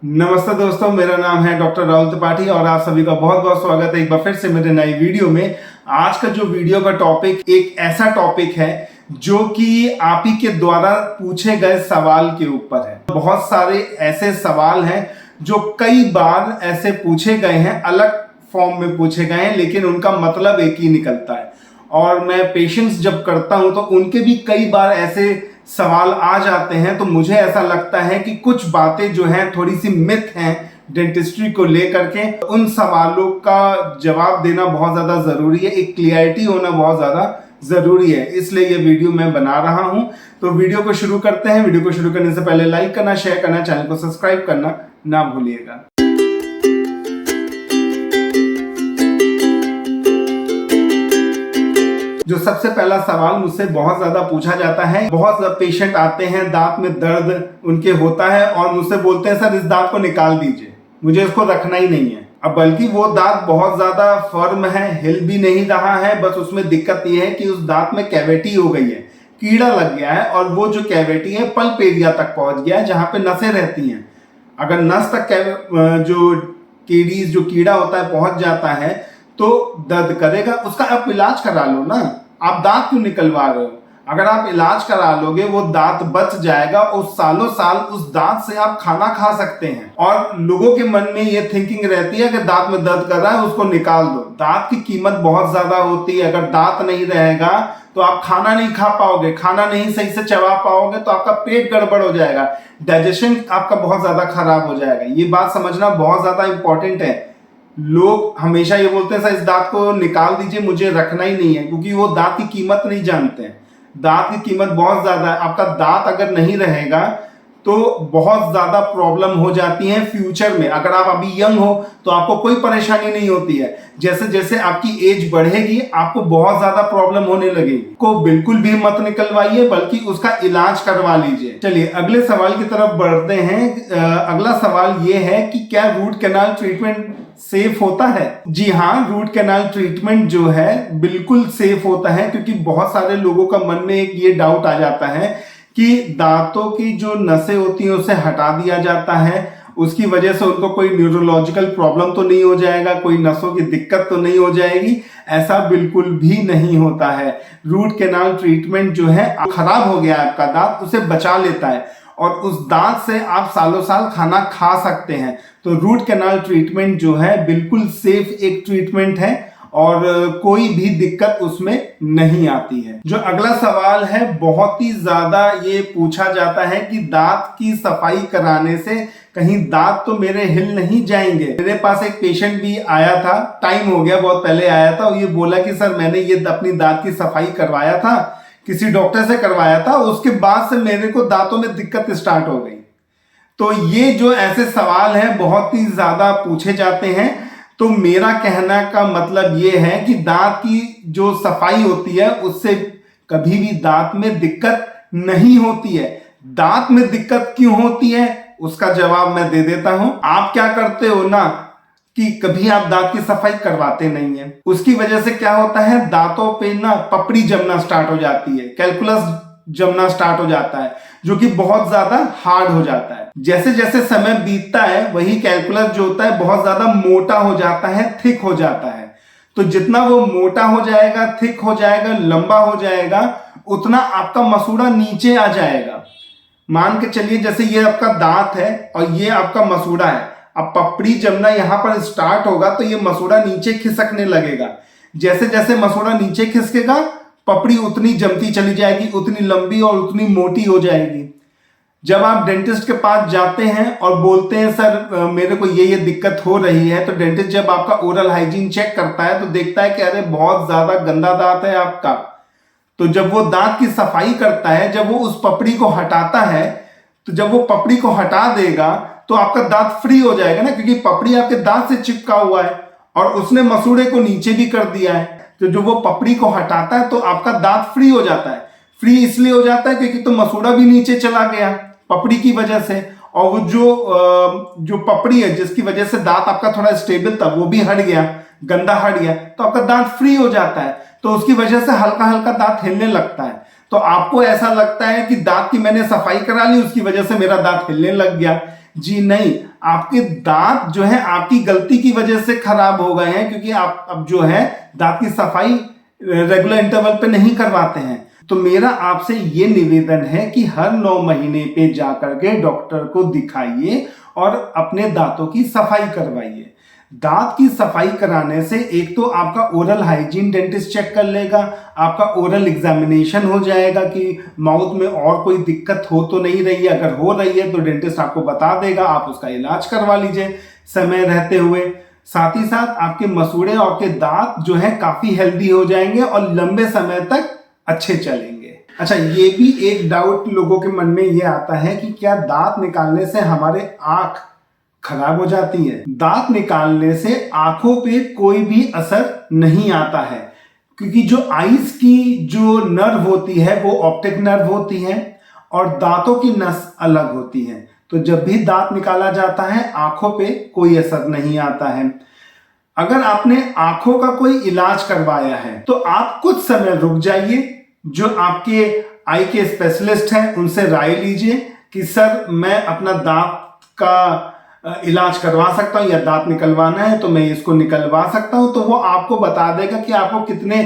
नमस्ते दोस्तों, मेरा नाम है डॉक्टर राहुल त्रिपाठी और आप सभी का बहुत बहुत स्वागत है एक बार फिर से मेरे नई वीडियो में। आज का जो वीडियो का टॉपिक एक ऐसा टॉपिक है जो कि आप ही के द्वारा पूछे गए सवाल के ऊपर है। बहुत सारे ऐसे सवाल हैं जो कई बार ऐसे पूछे गए हैं, अलग फॉर्म में पूछे गए हैं, लेकिन उनका मतलब एक ही निकलता है। और मैं पेशेंट्स जब करता हूं तो उनके भी कई बार ऐसे सवाल आ जाते हैं, तो मुझे ऐसा लगता है कि कुछ बातें जो हैं थोड़ी सी मिथ हैं डेंटिस्ट्री को लेकर के। उन सवालों का जवाब देना बहुत ज़्यादा ज़रूरी है, एक क्लियरिटी होना बहुत ज़्यादा ज़रूरी है, इसलिए ये वीडियो मैं बना रहा हूं। तो वीडियो को शुरू करते हैं। वीडियो को शुरू करने से पहले लाइक करना, शेयर करना, चैनल को सब्सक्राइब करना ना भूलिएगा। जो सबसे पहला सवाल मुझसे बहुत ज्यादा पूछा जाता है, बहुत ज्यादा पेशेंट आते हैं, दांत में दर्द उनके होता है और मुझसे बोलते हैं सर इस दांत को निकाल दीजिए, मुझे इसको रखना ही नहीं है। अब बल्कि वो दांत बहुत ज्यादा फर्म है, हिल भी नहीं रहा है, बस उसमें दिक्कत ये है कि उस दांत में कैविटी हो गई है, कीड़ा लग गया है और वो जो कैविटी है पल्प एरिया तक पहुंच गया है जहां पे नसें रहती हैं। अगर नस तक जो केडीज जो कीड़ा होता है पहुंच जाता है तो दर्द करेगा। उसका आप इलाज करा लो ना, आप दांत क्यों निकलवा रहे हो? अगर आप इलाज करा लोगे वो दांत बच जाएगा और सालों साल उस दांत से आप खाना खा सकते हैं। और लोगों के मन में ये थिंकिंग रहती है कि दांत में दर्द कर रहा है उसको निकाल दो। दांत की कीमत बहुत ज्यादा होती है, अगर दांत नहीं रहेगा तो आप खाना नहीं खा पाओगे, खाना नहीं सही से चबा पाओगे तो आपका पेट गड़बड़ हो जाएगा, डाइजेशन आपका बहुत ज्यादा खराब हो जाएगा। ये बात समझना बहुत ज्यादा इंपॉर्टेंट है। लोग हमेशा ये बोलते हैं सर इस दांत को निकाल दीजिए, मुझे रखना ही नहीं है, क्योंकि वो दांत की कीमत नहीं जानते हैं। दांत की कीमत बहुत ज्यादा है। आपका दांत अगर नहीं रहेगा तो बहुत ज्यादा प्रॉब्लम हो जाती है फ्यूचर में। अगर आप अभी यंग हो तो आपको कोई परेशानी नहीं होती है, जैसे जैसे आपकी एज बढ़ेगी आपको बहुत ज्यादा प्रॉब्लम होने लगेगी। को बिल्कुल भी मत निकलवाइए, बल्कि उसका इलाज करवा लीजिए। चलिए अगले सवाल की तरफ बढ़ते हैं। अगला सवाल ये है कि क्या रूट कैनाल ट्रीटमेंट सेफ होता है? जी हाँ, रूट कैनाल ट्रीटमेंट जो है बिल्कुल सेफ होता है, क्योंकि बहुत सारे लोगों का मन में एक ये डाउट आ जाता है कि दांतों की जो नसें होती हैं उसे हटा दिया जाता है, उसकी वजह से उनको कोई न्यूरोलॉजिकल प्रॉब्लम तो नहीं हो जाएगा, कोई नसों की दिक्कत तो नहीं हो जाएगी। ऐसा बिल्कुल भी नहीं होता है। रूट कैनाल ट्रीटमेंट जो है, खराब हो गया आपका दांत, उसे बचा लेता है और उस दांत से आप सालों साल खाना खा सकते हैं। तो रूट कैनाल ट्रीटमेंट जो है बिल्कुल सेफ एक ट्रीटमेंट है और कोई भी दिक्कत उसमें नहीं आती है। जो अगला सवाल है बहुत ही ज्यादा ये पूछा जाता है कि दांत की सफाई कराने से कहीं दांत तो मेरे हिल नहीं जाएंगे। मेरे पास एक पेशेंट भी आया था, टाइम हो गया, बहुत पहले आया था, और ये बोला कि सर मैंने ये अपनी दांत की सफाई करवाया था, किसी डॉक्टर से करवाया था, उसके बाद से मेरे को दांतों में दिक्कत स्टार्ट हो गई। तो ये जो ऐसे सवाल हैं बहुत ही ज्यादा पूछे जाते हैं। तो मेरा कहना का मतलब ये है कि दांत की जो सफाई होती है उससे कभी भी दांत में दिक्कत नहीं होती है। दांत में दिक्कत क्यों होती है उसका जवाब मैं दे देता हूं। आप क्या करते हो ना कि कभी आप दांत की सफाई करवाते नहीं है, उसकी वजह से क्या होता है, दांतों पे ना पपड़ी जमना स्टार्ट हो जाती है, कैलकुलस जमना स्टार्ट हो जाता है, जो कि बहुत ज्यादा हार्ड हो जाता है। जैसे जैसे समय बीतता है वही कैलकुलस जो होता है बहुत ज्यादा मोटा हो जाता है, थिक हो जाता है। तो जितना वो मोटा हो जाएगा, थिक हो जाएगा, लंबा हो जाएगा, उतना आपका मसूड़ा नीचे आ जाएगा। मान के चलिए जैसे ये आपका दांत है और ये आपका मसूड़ा है, अब पपड़ी जमना यहां पर स्टार्ट होगा तो ये मसूड़ा नीचे खिसकने लगेगा। जैसे जैसे मसूड़ा नीचे खिसकेगा पपड़ी उतनी जमती चली जाएगी, उतनी लंबी और उतनी मोटी हो जाएगी। जब आप डेंटिस्ट के पास जाते हैं और बोलते हैं सर मेरे को ये दिक्कत हो रही है, तो डेंटिस्ट जब आपका ओरल हाइजीन चेक करता है तो देखता है कि अरे बहुत ज्यादा गंदा दांत है आपका। तो जब वो दांत की सफाई करता है, जब वो उस पपड़ी को हटाता है, तो जब वो पपड़ी को हटा देगा तो आपका दांत फ्री हो जाएगा ना, क्योंकि पपड़ी आपके दांत से चिपका हुआ है और उसने मसूड़े को नीचे भी कर दिया है। तो जो वो पपड़ी को हटाता है तो आपका दांत फ्री हो जाता है। फ्री इसलिए हो जाता है क्योंकि तो मसूड़ा भी नीचे चला गया पपड़ी की वजह से, और वो जो पपड़ी है जिसकी वजह से दांत आपका थोड़ा स्टेबल था वो भी हट गया, गंदा हट गया, तो आपका दांत फ्री हो जाता है। तो उसकी वजह से हल्का हल्का दांत हिलने लगता है। तो आपको ऐसा लगता है कि दांत की मैंने सफाई करा ली, उसकी वजह से मेरा दांत हिलने लग गया। जी नहीं, आपके दांत जो है आपकी गलती की वजह से खराब हो गए हैं, क्योंकि आप अब जो है दांत की सफाई रेगुलर इंटरवल पे नहीं करवाते हैं। तो मेरा आपसे ये निवेदन है कि हर 9 महीने पे जाकर के डॉक्टर को दिखाइए और अपने दांतों की सफाई करवाइए। दांत की सफाई कराने से एक तो आपका ओरल हाइजीन डेंटिस्ट चेक कर लेगा, आपका ओरल एग्जामिनेशन हो जाएगा कि माउथ में और कोई दिक्कत हो तो नहीं रही है। अगर हो रही है तो डेंटिस्ट आपको बता देगा, आप उसका इलाज करवा लीजिए समय रहते हुए। साथ ही साथ आपके मसूड़े और के दांत जो है काफी हेल्दी हो जाएंगे और लंबे समय तक अच्छे चलेंगे। अच्छा, ये भी एक डाउट लोगों के मन में ये आता है कि क्या दांत निकालने से हमारे आंख खराब हो जाती है? दांत निकालने से आंखों पे कोई भी असर नहीं आता है, क्योंकि जो आईज की जो नर्व होती है वो ऑप्टिक नर्व होती है और दांतों की नस अलग होती है। तो जब भी दांत निकाला जाता है आंखों पे कोई असर नहीं आता है। अगर आपने आंखों का कोई इलाज करवाया है तो आप कुछ समय रुक जाइए, जो आपके आई के स्पेशलिस्ट हैं उनसे राय लीजिए कि सर मैं अपना दांत का इलाज करवा सकता हूं या दांत निकलवाना है तो मैं इसको निकलवा सकता हूं। तो वो आपको बता देगा कि आपको कितने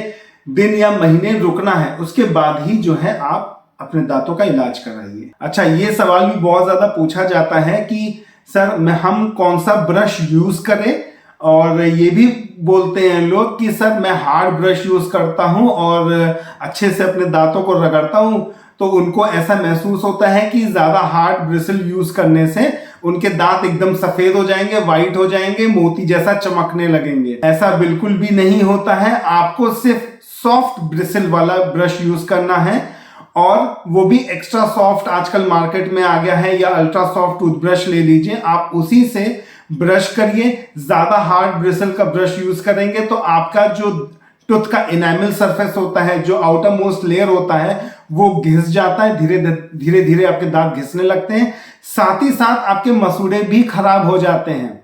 दिन या महीने रुकना है, उसके बाद ही जो है आप अपने दांतों का इलाज कराइए। अच्छा, ये सवाल भी बहुत ज्यादा पूछा जाता है कि सर हम कौन सा ब्रश यूज करें, और ये भी बोलते हैं लोग कि सर मैं हार्ड ब्रश यूज करता हूं और अच्छे से अपने दांतों को रगड़ता हूं, तो उनको ऐसा महसूस होता है कि ज्यादा हार्ड ब्रिसल यूज करने से उनके दांत एकदम सफेद हो जाएंगे, वाइट हो जाएंगे, मोती जैसा चमकने लगेंगे। ऐसा बिल्कुल भी नहीं होता है। आपको सिर्फ सॉफ्ट ब्रिसल वाला ब्रश यूज करना है, और वो भी एक्स्ट्रा सॉफ्ट आजकल मार्केट में आ गया है, या अल्ट्रा सॉफ्ट टूथब्रश ले लीजिए, आप उसी से ब्रश करिए। ज्यादा हार्ड ब्रिसल का ब्रश यूज करेंगे तो आपका जो टूथ का इनेमल सरफेस होता है, जो आउटर मोस्ट लेयर होता है, वो घिस जाता है, धीरे धीरे आपके दांत घिसने लगते हैं। साथ ही साथ आपके मसूड़े भी खराब हो जाते हैं।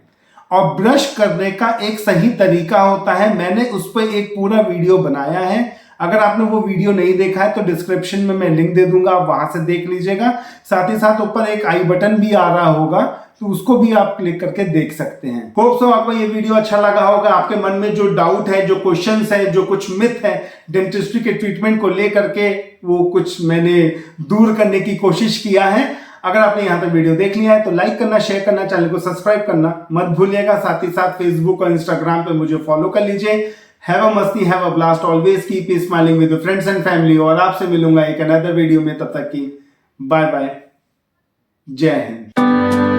और ब्रश करने का एक सही तरीका होता है, मैंने उस पर एक पूरा वीडियो बनाया है। अगर आपने वो वीडियो नहीं देखा है तो डिस्क्रिप्शन में मैं लिंक दे दूंगा, आप वहां से देख लीजिएगा। साथ ही साथ ऊपर एक आई बटन भी आ रहा होगा, तो उसको भी आप क्लिक करके देख सकते हैं। होप सो आपको ये वीडियो अच्छा लगा होगा। आपके मन में जो डाउट है, जो क्वेश्चंस है, जो कुछ मिथ है डेंटिस्ट्री के ट्रीटमेंट को लेकर के, वो कुछ मैंने दूर करने की कोशिश किया है। अगर आपने यहाँ तक वीडियो देख लिया है तो लाइक करना, शेयर करना, चैनल को सब्सक्राइब करना मत भूलिएगा। साथ ही साथ फेसबुक और इंस्टाग्राम पे मुझे फॉलो कर लीजिए। हैव अ मस्ती, have a blast, always keep smiling with friends and family. और आपसे मिलूंगा एक अनदर वीडियो में, तब तक की बाय बाय, जय हिंद।